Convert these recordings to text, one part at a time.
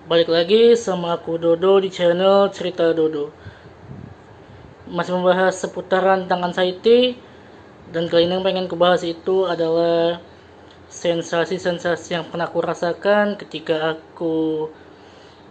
Balik lagi sama aku Dodo di channel Cerita Dodo. Masih membahas seputaran tentang anxiety. Dan kali ini yang pengen kubahas itu adalah sensasi-sensasi yang pernah aku rasakan ketika aku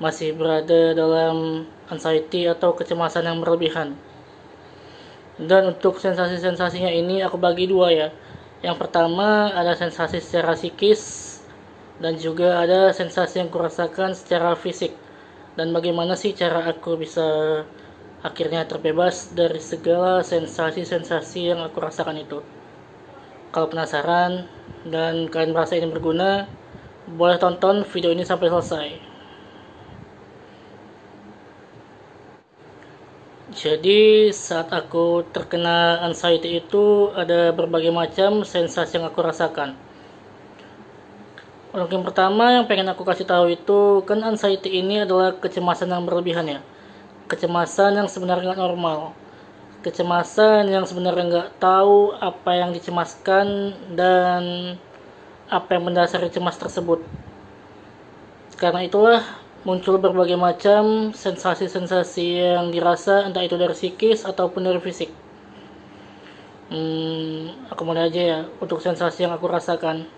masih berada dalam anxiety atau kecemasan yang berlebihan. Dan untuk sensasi-sensasinya ini aku bagi dua ya. Yang pertama ada sensasi secara psikis dan juga ada sensasi yang kurasakan secara fisik. Dan bagaimana sih cara aku bisa akhirnya terbebas dari segala sensasi-sensasi yang aku rasakan itu. Kalau penasaran dan kalian merasa ini berguna, boleh tonton video ini sampai selesai. Jadi saat aku terkena anxiety itu ada berbagai macam sensasi yang aku rasakan. Untuk yang pertama yang pengen aku kasih tahu itu, kan anxiety ini adalah kecemasan yang berlebihan ya. Kecemasan yang sebenarnya nggak normal. Kecemasan yang sebenarnya nggak tahu apa yang dicemaskan dan apa yang mendasari cemas tersebut. Karena itulah muncul berbagai macam sensasi-sensasi yang dirasa, entah itu dari psikis ataupun dari fisik. Aku mulai aja ya untuk sensasi yang aku rasakan.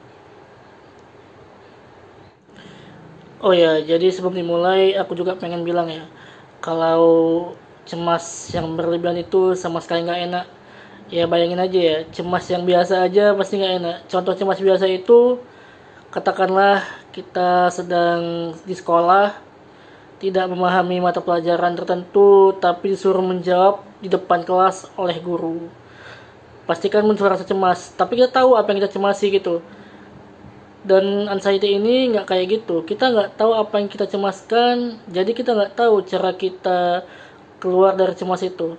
Oh ya, jadi sebelum dimulai aku juga pengen bilang ya, kalau cemas yang berlebihan itu sama sekali nggak enak. Ya bayangin aja ya, cemas yang biasa aja pasti nggak enak. Contoh cemas biasa itu, katakanlah kita sedang di sekolah, tidak memahami mata pelajaran tertentu, tapi disuruh menjawab di depan kelas oleh guru. Pastikan muncul rasa cemas, tapi kita tahu apa yang kita cemasi gitu. Dan anxiety ini nggak kayak gitu, kita nggak tahu apa yang kita cemaskan, jadi kita nggak tahu cara kita keluar dari cemas itu.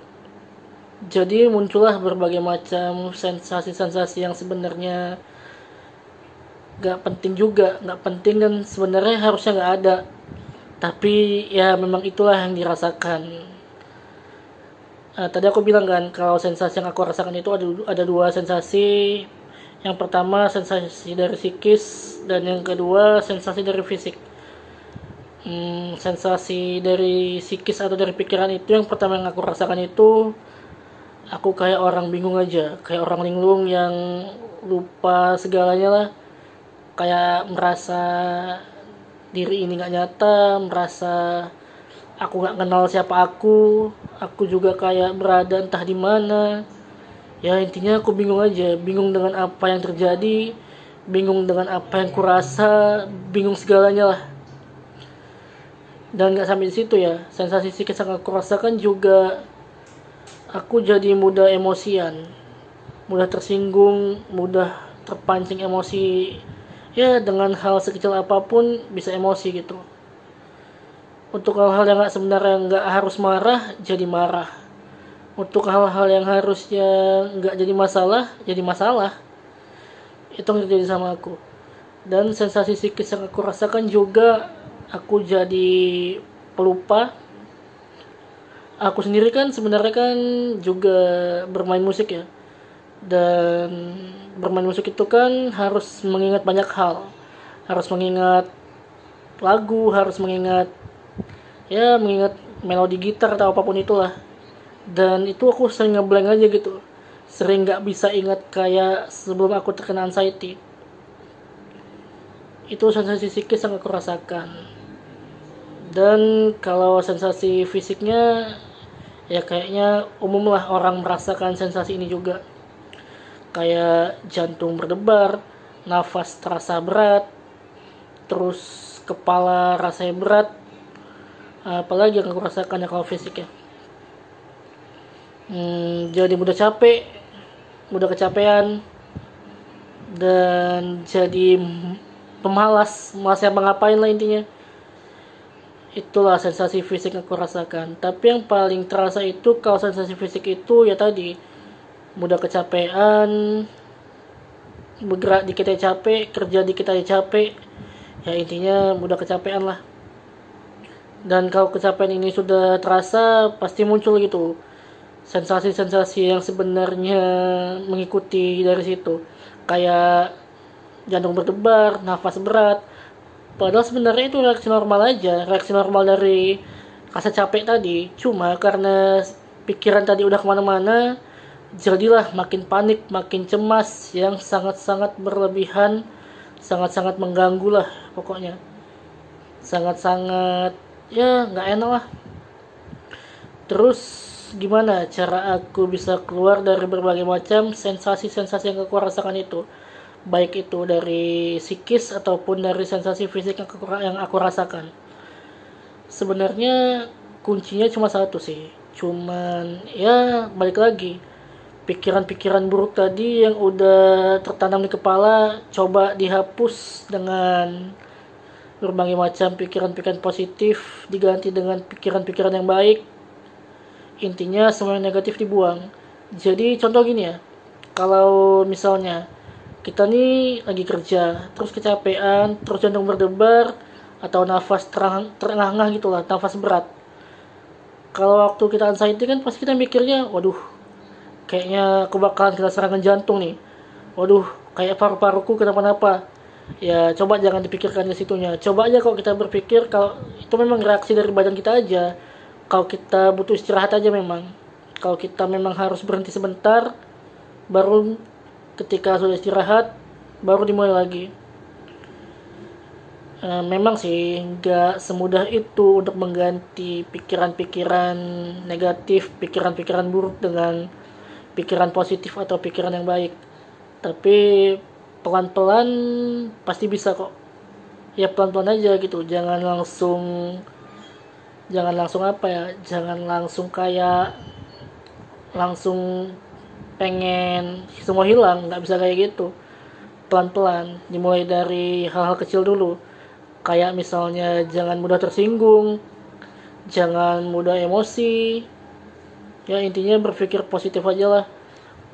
Jadi muncullah berbagai macam sensasi-sensasi yang sebenarnya nggak penting juga, nggak penting dan sebenarnya harusnya nggak ada, tapi ya memang itulah yang dirasakan. Tadi aku bilang kan kalau sensasi yang aku rasakan itu ada dua sensasi. Yang pertama sensasi dari psikis dan yang kedua sensasi dari fisik. Sensasi dari psikis atau dari pikiran itu, yang pertama yang aku rasakan itu, aku kayak orang bingung aja, kayak orang linglung yang lupa segalanya lah. Kayak merasa diri ini gak nyata, merasa aku gak kenal siapa aku juga kayak berada entah di mana. Ya intinya aku bingung aja, bingung dengan apa yang terjadi, bingung dengan apa yang kurasa, bingung segalanya lah. Dan gak sampai di situ ya, sensasi psikis yang aku rasakan juga, aku jadi mudah emosian, mudah tersinggung, mudah terpancing emosi. Ya dengan hal sekecil apapun bisa emosi gitu. Untuk hal-hal yang sebenarnya nggak harus marah, jadi marah. Untuk hal-hal yang harusnya nggak jadi masalah, jadi masalah. Itu yang terjadi sama aku. Dan sensasi psikis yang aku rasakan juga, aku jadi pelupa. Aku sendiri kan sebenarnya kan juga bermain musik ya. Dan bermain musik itu kan harus mengingat banyak hal. Harus mengingat lagu, harus mengingat melodi gitar atau apapun itulah. Dan itu aku sering ngeblank aja gitu, sering nggak bisa ingat kayak sebelum aku terkena anxiety. Itu sensasi psikis yang aku rasakan. Dan kalau sensasi fisiknya, ya kayaknya umum lah orang merasakan sensasi ini juga. Kayak jantung berdebar, nafas terasa berat, terus kepala rasanya berat. Apalagi yang aku rasakan ya kalau fisik ya. Jadi mudah capek, mudah kecapean, dan jadi pemalas, malas ngapain lah intinya. Itulah sensasi fisik yang aku rasakan. Tapi yang paling terasa itu kalau sensasi fisik itu ya tadi, mudah kecapean, bergerak dikit aja capek, kerja dikit aja capek. Ya intinya mudah kecapean lah. Dan kalau kecapean ini sudah terasa, pasti muncul gitu sensasi-sensasi yang sebenarnya mengikuti dari situ, kayak jantung berdebar, nafas berat, Padahal sebenarnya itu reaksi normal aja, reaksi normal dari rasa capek tadi. Cuma karena pikiran tadi udah kemana-mana, jadilah makin panik, makin cemas, yang sangat-sangat berlebihan, sangat-sangat mengganggu lah pokoknya. Sangat-sangat, ya nggak enak lah. Terus gimana cara aku bisa keluar dari berbagai macam sensasi-sensasi yang aku rasakan itu? Baik itu dari psikis ataupun dari sensasi fisik yang aku rasakan. Sebenarnya kuncinya cuma satu sih. Cuman ya balik lagi. Pikiran-pikiran buruk tadi yang udah tertanam di kepala coba dihapus dengan berbagai macam pikiran-pikiran positif, diganti dengan pikiran-pikiran yang baik. Intinya semua yang negatif dibuang. Jadi contoh gini ya, kalau misalnya kita nih lagi kerja, terus kecapean, terus jantung berdebar, atau nafas terengah-engah gitu lah, nafas berat. Kalau waktu kita anxiety kan pasti kita mikirnya, waduh, kayaknya aku bakalan kena serangan jantung nih. Waduh, kayak paru-paruku kenapa-napa. Ya coba jangan dipikirkan ke situnya. Coba aja kalau kita berpikir kalau itu memang reaksi dari badan kita aja. Kalau kita butuh istirahat aja memang. Kalau kita memang harus berhenti sebentar, baru ketika sudah istirahat, baru dimulai lagi. Memang sih nggak semudah itu untuk mengganti pikiran-pikiran negatif, pikiran-pikiran buruk dengan pikiran positif atau pikiran yang baik. Tapi pelan-pelan pasti bisa kok. Ya pelan-pelan aja gitu, jangan langsung apa ya, jangan langsung kayak langsung pengen semua hilang, nggak bisa kayak gitu. Pelan-pelan, dimulai dari hal-hal kecil dulu, kayak misalnya jangan mudah tersinggung, jangan mudah emosi, ya intinya berpikir positif aja lah.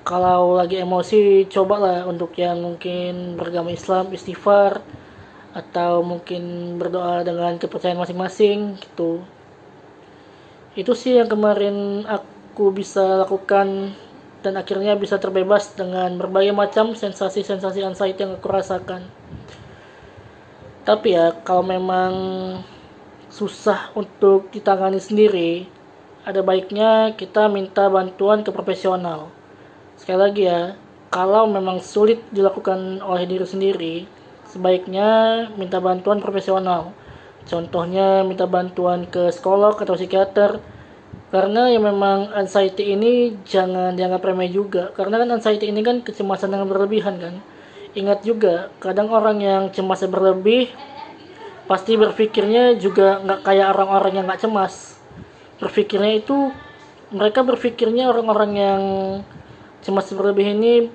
Kalau lagi emosi, cobalah untuk yang mungkin beragama Islam, istighfar, atau mungkin berdoa dengan kepercayaan masing-masing gitu. Itu sih yang kemarin aku bisa lakukan dan akhirnya bisa terbebas dengan berbagai macam sensasi-sensasi anxiety yang aku rasakan. Tapi ya kalau memang susah untuk ditangani sendiri, ada baiknya kita minta bantuan ke profesional. Sekali lagi ya, kalau memang sulit dilakukan oleh diri sendiri, sebaiknya minta bantuan profesional. Contohnya minta bantuan ke psikolog atau psikiater. Karena ya memang anxiety ini jangan dianggap remeh juga. Karena kan anxiety ini kan kecemasan yang berlebihan kan. Ingat juga, kadang orang yang cemasnya berlebih pasti berpikirnya juga nggak kayak orang-orang yang nggak cemas. Mereka berpikirnya orang-orang yang cemas berlebih ini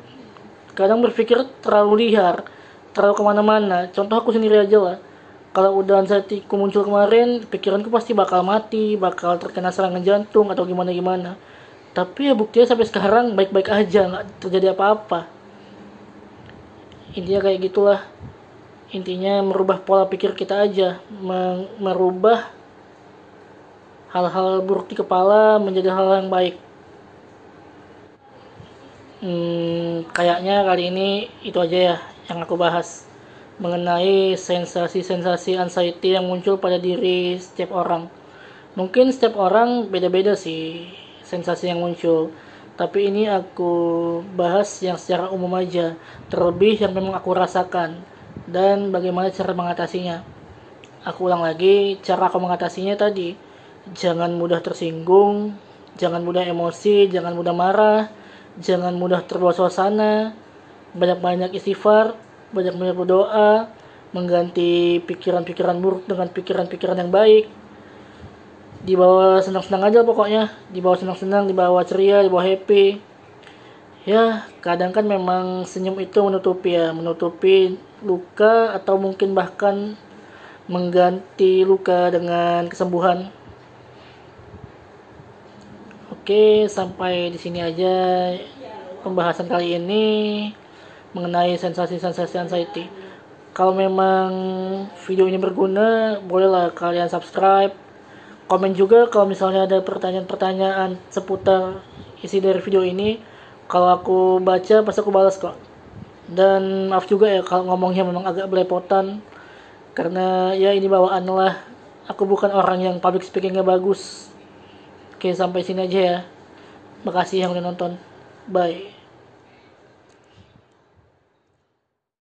kadang berpikir terlalu liar, terlalu kemana-mana. Contoh aku sendiri aja lah. Kalau udah anxiety-ku muncul kemarin, pikiranku pasti bakal mati, bakal terkena serangan jantung atau gimana-gimana. Tapi ya buktinya sampai sekarang baik-baik aja, nggak terjadi apa-apa. Intinya kayak gitulah. Intinya merubah pola pikir kita aja, merubah hal-hal buruk di kepala menjadi hal yang baik. Kayaknya kali ini itu aja ya yang aku bahas mengenai sensasi-sensasi anxiety yang muncul pada diri setiap orang. Mungkin setiap orang beda-beda sih sensasi yang muncul, tapi ini aku bahas yang secara umum aja, terlebih yang memang aku rasakan dan bagaimana cara mengatasinya. Aku ulang lagi, cara aku mengatasinya tadi, jangan mudah tersinggung, jangan mudah emosi, jangan mudah marah, jangan mudah terbawa suasana, banyak-banyak istighfar, banyak-banyak berdoa, mengganti pikiran-pikiran buruk dengan pikiran-pikiran yang baik. Dibawa senang-senang aja pokoknya, dibawa senang-senang, dibawa ceria, dibawa happy. Ya, kadang kan memang senyum itu menutupi luka atau mungkin bahkan mengganti luka dengan kesembuhan. Oke, sampai di sini aja pembahasan kali ini mengenai sensasi-sensasi anxiety. Kalau memang video ini berguna, bolehlah kalian subscribe, komen juga kalau misalnya ada pertanyaan-pertanyaan seputar isi dari video ini. Kalau aku baca pasti aku balas kok. Dan maaf juga ya kalau ngomongnya memang agak belepotan, karena ya ini bawaan lah, aku bukan orang yang public speakingnya bagus. Oke, sampai sini aja ya. Makasih yang udah nonton, bye.